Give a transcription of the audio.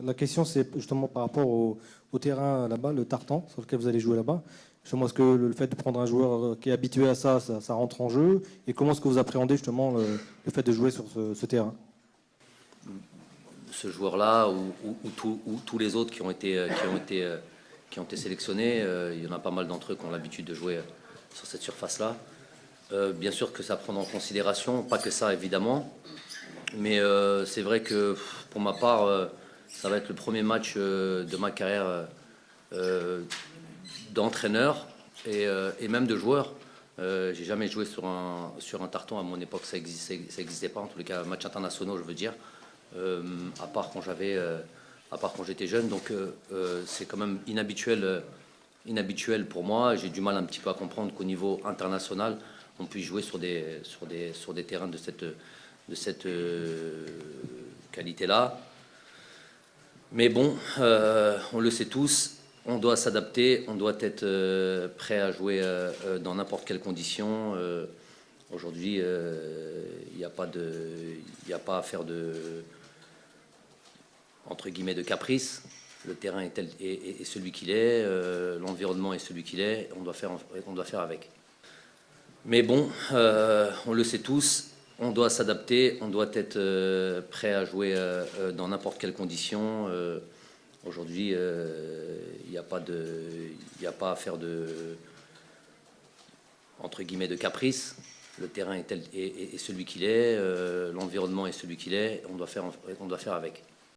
La question, c'est justement par rapport au terrain là-bas, le tartan, sur lequel vous allez jouer là-bas. Justement, est-ce que le fait de prendre un joueur qui est habitué à ça, ça rentre en jeu? Et comment est-ce que vous appréhendez justement le fait de jouer sur ce terrain? Ce joueur-là ou tous les autres qui ont été sélectionnés, il y en a pas mal d'entre eux qui ont l'habitude de jouer sur cette surface-là. Bien sûr que ça prend en considération, pas que ça évidemment, mais c'est vrai que pour ma part, ça va être le premier match de ma carrière d'entraîneur et même de joueur. J'ai jamais joué sur un tartan à mon époque, ça existait pas, en tous les cas match internationaux je veux dire, à part quand j'étais jeune, donc c'est quand même inhabituel pour moi. J'ai du mal un petit peu à comprendre qu'au niveau international on puisse jouer sur des terrains de cette qualité-là. Mais bon, on le sait tous, on doit s'adapter, on doit être prêt à jouer dans n'importe quelle condition. Aujourd'hui, il n'y a pas à faire entre guillemets de caprice. Le terrain est celui qu'il est, l'environnement est celui qu'il est, on doit faire avec. Mais bon, on le sait tous, on doit s'adapter, on doit être prêt à jouer dans n'importe quelle condition. Aujourd'hui, il n'y a pas à faire entre guillemets de caprice. Le terrain est celui qu'il est, l'environnement est celui qu'il est, on doit faire avec.